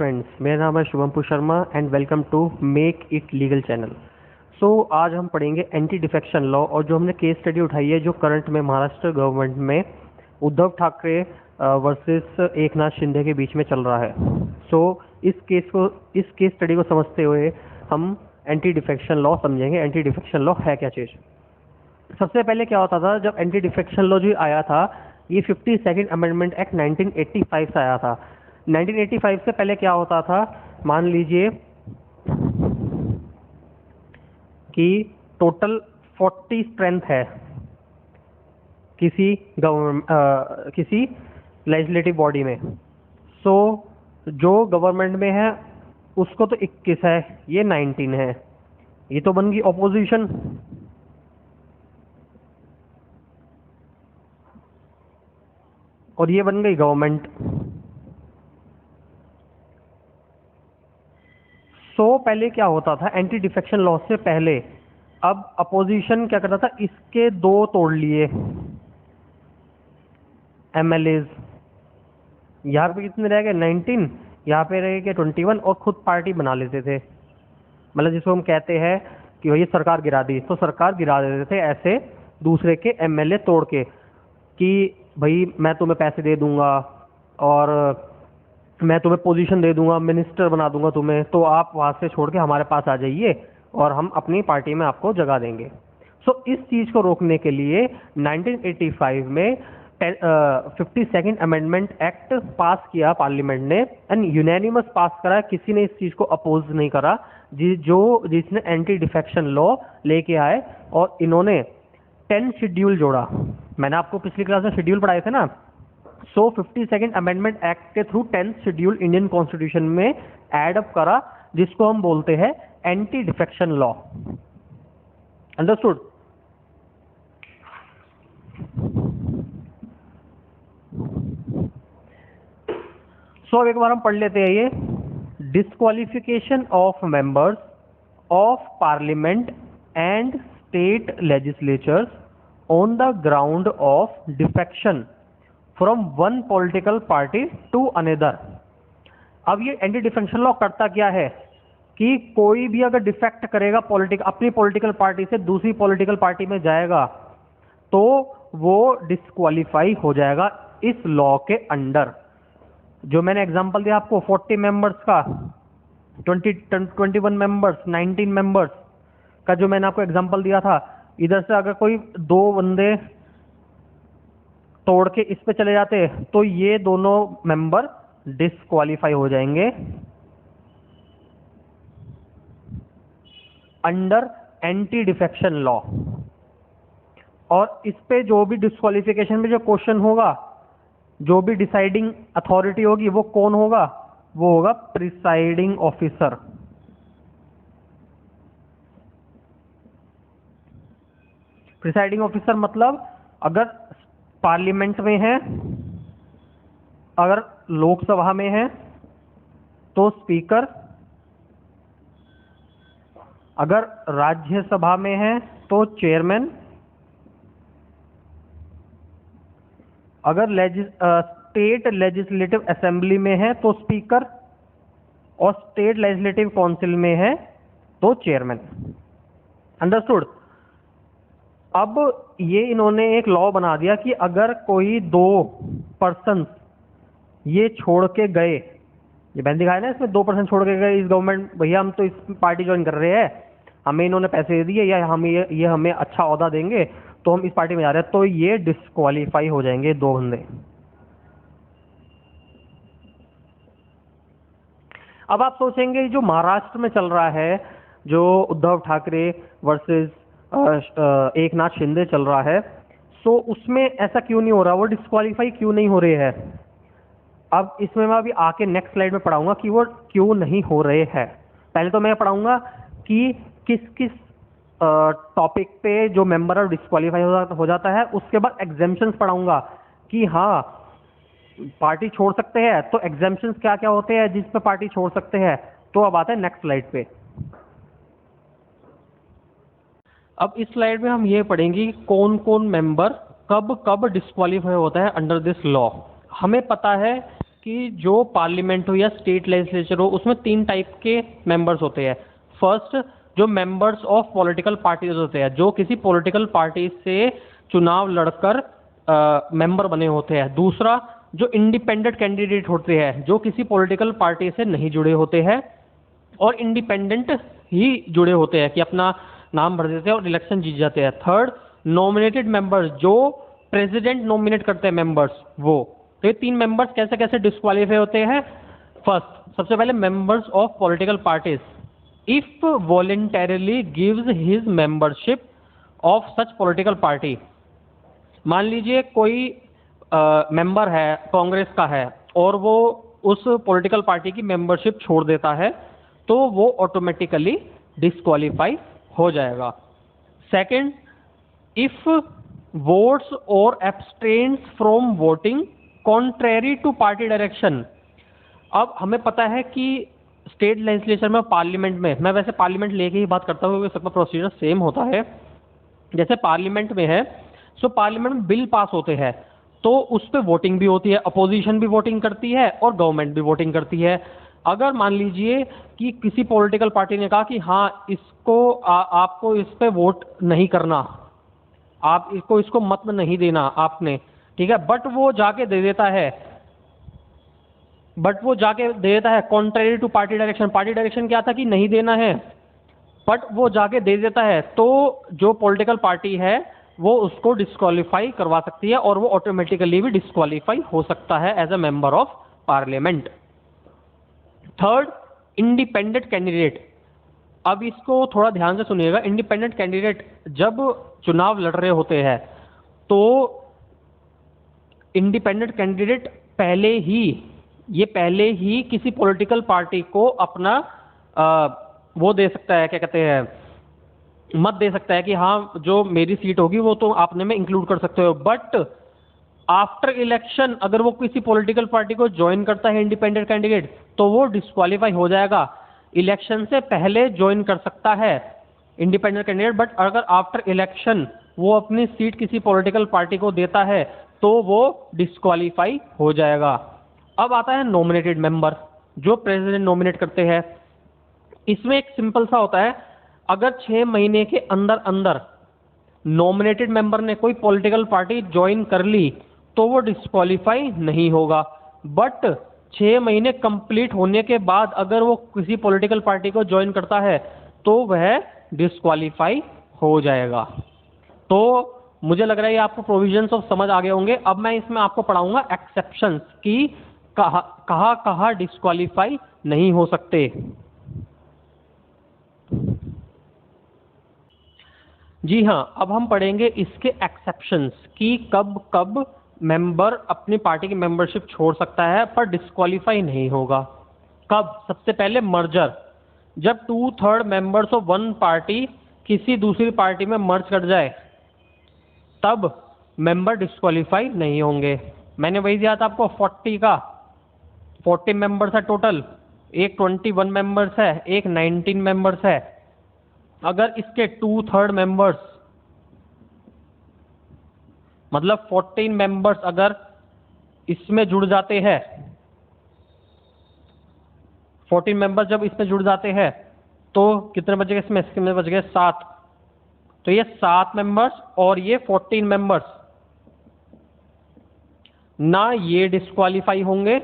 Friends, मेरा नाम है Shubhampur Sharma and welcome to Make It Legal channel. आज हम पढ़ेंगे एंटी डिफेक्शन लॉ और जो हमने केस स्टडी उठाई है जो करंट में महाराष्ट्र गवर्नमेंट में उद्धव ठाकरे वर्सेस एकनाथ शिंदे के बीच में चल रहा है। इस केस स्टडी को समझते हुए हम एंटी डिफेक्शन लॉ समझेंगे। एंटी डिफेक्शन लॉ है क्या चीज़। सबसे पहले क्या होता था जब एंटी डिफेक्शन लॉ जो आया था, ये 52nd अमेंडमेंट एक्ट 1985 से आया था। 1985 से पहले क्या होता था, मान लीजिए कि टोटल 40 स्ट्रेंथ है किसी लेजिस्लेटिव बॉडी में। जो गवर्नमेंट में है उसको तो 21 है, ये 19 है। ये तो बन गई ऑपोजिशन। और ये बन गई गवर्नमेंट। पहले क्या होता था एंटी डिफेक्शन लॉ से पहले, अब अपोजिशन क्या करता था, इसके दो तोड़ लिए एमएलएज। यहाँ पे कितने रह गए 19, यहाँ पे रह गए 21 और खुद पार्टी बना लेते थे। मतलब जिसको हम कहते हैं कि भाई सरकार गिरा दी, तो सरकार गिरा देते थे ऐसे दूसरे के एमएलए तोड़ के कि भाई मैं तुम्हें पैसे दे दूंगा और मैं तुम्हें पोजीशन दे दूंगा, मिनिस्टर बना दूंगा तुम्हें, तो आप वहां से छोड़ के हमारे पास आ जाइए और हम अपनी पार्टी में आपको जगह देंगे। इस चीज को रोकने के लिए 1985 में 52nd अमेंडमेंट एक्ट पास किया पार्लियामेंट ने एंड यूनैनिमस पास करा। किसी ने इस चीज को अपोज नहीं करा, जिसने एंटी डिफेक्शन लॉ लेके आए। और इन्होंने 10 शेड्यूल जोड़ा। मैंने आपको पिछली क्लास में शेड्यूल पढ़ाए थे ना। 52nd अमेंडमेंट एक्ट के through 10th schedule Indian constitution में एड अप करा, जिसको हम बोलते हैं एंटी डिफेक्शन लॉ। अंडरस्टूड। अब एक बार हम पढ़ लेते हैं ये। Disqualification of members of parliament and state legislatures on the ground of defection from one political party to another. अब ये एंटी डिफेक्शन लॉ करता क्या है कि कोई भी अगर डिफेक्ट करेगा अपनी पॉलिटिकल पार्टी से दूसरी पॉलिटिकल पार्टी में जाएगा तो वो डिस्क्वालीफाई हो जाएगा इस लॉ के अंडर। जो मैंने एग्जांपल दिया आपको 40 मेंबर्स का, 21 मेंबर्स, 19 मेंबर्स का जो मैंने आपको एग्जांपल दिया था, इधर से अगर कोई दो बंदे तोड़ के इस पे चले जाते तो ये दोनों मेंबर डिस्क्वालीफाई हो जाएंगे अंडर एंटी डिफेक्शन लॉ। और इस पे जो भी डिस्क्वालिफिकेशन में जो क्वेश्चन होगा, जो भी डिसाइडिंग अथॉरिटी होगी, वो कौन होगा? वो होगा प्रिसाइडिंग ऑफिसर। प्रिसाइडिंग ऑफिसर मतलब अगर पार्लियामेंट में है, अगर लोकसभा में है तो स्पीकर, अगर राज्यसभा में है तो चेयरमैन, अगर स्टेट लेजिस्लेटिव असेंबली में है तो स्पीकर, और स्टेट लेजिस्लेटिव काउंसिल में है तो चेयरमैन। अंडरस्टूड। अब ये इन्होंने एक लॉ बना दिया कि अगर कोई दो पर्सन ये छोड़ के गए, ये मैंने दिखाया ना, इसमें 2 पर्सन छोड़ के गए इस गवर्नमेंट, भैया हम तो इस पार्टी ज्वाइन कर रहे हैं, हमें इन्होंने पैसे दे दिए या हम ये हमें अच्छा ओहदा देंगे तो हम इस पार्टी में जा रहे हैं, तो ये डिस्क्वालीफाई हो जाएंगे 2 बंदे। अब आप सोचेंगे जो महाराष्ट्र में चल रहा है, जो उद्धव ठाकरे वर्सेस एकनाथ शिंदे चल रहा है, उसमें ऐसा क्यों नहीं हो रहा, वो डिस्क्वालीफाई क्यों नहीं हो रहे हैं? अब इसमें मैं अभी आके नेक्स्ट स्लाइड में पढ़ाऊंगा कि वो क्यों नहीं हो रहे हैं। पहले तो मैं पढ़ाऊंगा कि किस किस टॉपिक पे जो मेंबर और डिस्क्वालीफाई हो जाता है, उसके बाद एग्जेम्पशंस पढ़ाऊंगा कि हाँ पार्टी छोड़ सकते हैं, तो एग्जेम्पशंस क्या क्या होते हैं जिस पे पार्टी छोड़ सकते हैं। तो अब आते हैं नेक्स्ट स्लाइड पे। अब इस स्लाइड में हम ये पढ़ेंगे कि कौन कौन मेंबर कब कब डिस्क्वालीफाई होता है अंडर दिस लॉ। हमें पता है कि जो पार्लियामेंट हो या स्टेट लेजिस्लेचर हो उसमें 3 टाइप के मेंबर्स होते हैं। फर्स्ट, जो मेंबर्स ऑफ पॉलिटिकल पार्टीज होते हैं, जो किसी पॉलिटिकल पार्टी से चुनाव लड़कर मेंबर बने होते हैं। दूसरा, जो इंडिपेंडेंट कैंडिडेट होते हैं, जो किसी पॉलिटिकल पार्टी से नहीं जुड़े होते हैं और इंडिपेंडेंट ही जुड़े होते हैं कि अपना नाम भर देते हैं और इलेक्शन जीत जाते हैं। थर्ड, नॉमिनेटेड मेंबर्स, जो प्रेसिडेंट नॉमिनेट करते हैं मेंबर्स, वो। तो ये 3 मेंबर्स कैसे कैसे डिस्क्वालीफाई होते हैं। फर्स्ट, सबसे पहले members of political parties if voluntarily gives his membership of such political party. मान लीजिए कोई मेंबर है, कांग्रेस का है, और वो उस पॉलिटिकल पार्टी की मेंबरशिप छोड़ देता है, तो वो ऑटोमेटिकली डिस्क्वालीफाई हो जाएगा। सेकंड, इफ वोट्स और abstains from voting contrary to party direction. अब हमें पता है कि स्टेट लेजिस्लेचर में, पार्लियामेंट में, मैं वैसे पार्लियामेंट लेके ही बात करता हूँ क्योंकि सबका प्रोसीजर सेम होता है। जैसे पार्लियामेंट में है, सो पार्लियामेंट में बिल पास होते हैं तो उस पर वोटिंग भी होती है, अपोजिशन भी वोटिंग करती है और गवर्नमेंट भी वोटिंग करती है। अगर मान लीजिए कि किसी पॉलिटिकल पार्टी ने कहा कि हाँ इसको आपको इस पे वोट नहीं करना, आप इसको मत नहीं देना आपने, ठीक है, बट वो जाके दे देता है contrary to party direction. Party direction क्या था कि नहीं देना है, बट वो जाके दे देता है, तो जो पॉलिटिकल पार्टी है वो उसको डिस्क्वालीफाई करवा सकती है और वो ऑटोमेटिकली भी डिस्क्वालीफाई हो सकता है as a member of parliament. Third, independent candidate. अब इसको थोड़ा ध्यान से सुनिएगा। इंडिपेंडेंट कैंडिडेट जब चुनाव लड़ रहे होते हैं तो इंडिपेंडेंट कैंडिडेट पहले ही किसी पॉलिटिकल पार्टी को अपना वो दे सकता है, क्या कहते हैं, मत दे सकता है कि हाँ जो मेरी सीट होगी वो तो आपने में इंक्लूड कर सकते हो। बट आफ्टर इलेक्शन अगर वो किसी पॉलिटिकल पार्टी को ज्वाइन करता है इंडिपेंडेंट कैंडिडेट, तो वो डिस्क्वालीफाई हो जाएगा। इलेक्शन से पहले ज्वाइन कर सकता है इंडिपेंडेंट कैंडिडेट, बट अगर आफ्टर इलेक्शन वो अपनी सीट किसी पॉलिटिकल पार्टी को देता है तो वो डिस्क्वालीफाई हो जाएगा। अब आता है नॉमिनेटेड मेंबर, जो प्रेसिडेंट नॉमिनेट करते हैं। इसमें एक सिंपल सा होता है, अगर 6 महीने के अंदर अंदर नॉमिनेटेड मेंबर ने कोई पॉलिटिकल पार्टी ज्वाइन कर ली तो वो डिस्क्वालीफाई नहीं होगा। बट 6 महीने कंप्लीट होने के बाद अगर वो किसी पॉलिटिकल पार्टी को ज्वाइन करता है तो वह डिस्क्वालीफाई हो जाएगा। तो मुझे लग रहा है ये आपको प्रोविजंस ऑफ समझ आ गए होंगे। अब मैं इसमें आपको पढ़ाऊंगा एक्सेप्शंस कि कहाँ डिस्क्वालीफाई नहीं हो सकते। जी हाँ, अब हम पढ़ेंगे इसके एक्सेप्शंस कि कब कब मेंबर अपनी पार्टी की मेंबरशिप छोड़ सकता है पर डिस्क्वालीफाई नहीं होगा। कब? सबसे पहले मर्जर, जब 2/3 मेंबर्स ऑफ वन पार्टी किसी दूसरी पार्टी में मर्ज कर जाए तब मेंबर डिस्क्वालीफाई नहीं होंगे। मैंने वही दिया था आपको 40 मेंबर्स है टोटल, एक 21 मेंबर्स है, एक 19 मेंबर्स है। अगर इसके 2/3 मेंबर्स मतलब 14 मेंबर्स अगर इसमें जुड़ जाते हैं, 14 मेंबर्स जब इसमें जुड़ जाते हैं तो कितने बच गए इसमें बच गए 7। तो ये 7 मेंबर्स और ये 14 मेंबर्स, ना ये डिस्क्वालीफाई होंगे,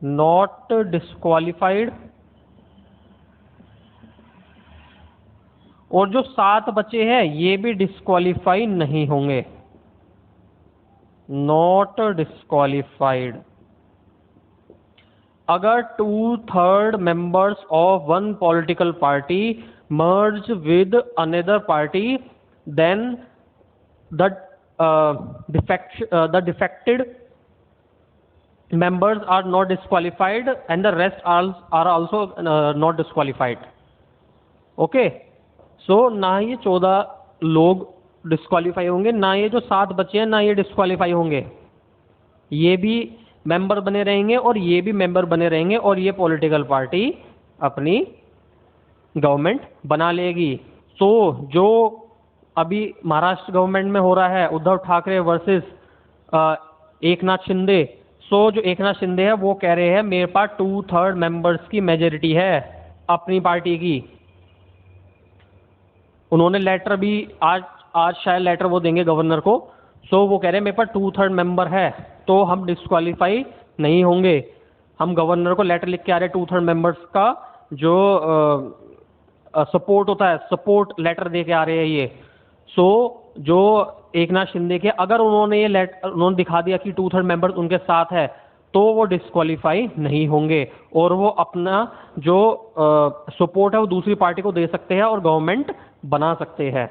नॉट डिस्क्वालीफाइड, और जो 7 बचे हैं ये भी डिस्क्वालीफाई नहीं होंगे, नॉट डिस्क्वालीफाइड। अगर 2/3 members of one political party merge with another party, then the defected members are not disqualified and the rest are also not disqualified. Okay, so ना ये 14 लोग डिस्क्वालीफाई होंगे, ना ये जो 7 बचे हैं ना ये डिस्क्वालीफाई होंगे, ये भी मेंबर बने रहेंगे और ये भी मेंबर बने रहेंगे और ये पॉलिटिकल पार्टी अपनी गवर्नमेंट बना लेगी। तो जो अभी महाराष्ट्र गवर्नमेंट में हो रहा है, उद्धव ठाकरे वर्सेस एकनाथ शिंदे। सो जो एकनाथ शिंदे है वो कह रहे हैं मेरे पास 2/3 मेंबर्स की मेजोरिटी है अपनी पार्टी की। उन्होंने लेटर भी आज आज शायद लेटर वो देंगे गवर्नर को। सो वो कह रहे हैं मेरे पास 2/3 मेंबर है, तो हम डिस्क्वालीफाई नहीं होंगे। हम गवर्नर को लेटर लिख के आ रहे हैं 2/3 मेंबर्स का जो सपोर्ट होता है, सपोर्ट लेटर दे के आ रहे हैं ये। सो जो एकनाथ शिंदे के अगर उन्होंने ये लेटर उन्होंने दिखा दिया कि 2/3 मेंबर्स उनके साथ है, तो वो डिस्क्वालीफाई नहीं होंगे और वो अपना जो सपोर्ट है वो दूसरी पार्टी को दे सकते हैं और गवर्नमेंट बना सकते हैं।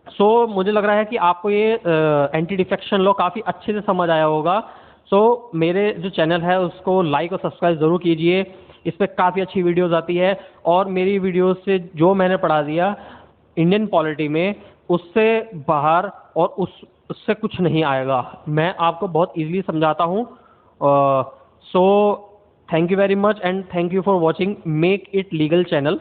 सो मुझे लग रहा है कि आपको ये एंटी डिफेक्शन लॉ काफ़ी अच्छे से समझ आया होगा। सो मेरे जो चैनल है उसको लाइक और सब्सक्राइब ज़रूर कीजिए, इस पर काफ़ी अच्छी वीडियोज़ आती है। और मेरी वीडियोज़ से जो मैंने पढ़ा दिया इंडियन पॉलिटी में, उससे बाहर और उससे कुछ नहीं आएगा। मैं आपको बहुत ईजिली समझाता हूँ। So thank you very much and thank you for watching make It Legal channel.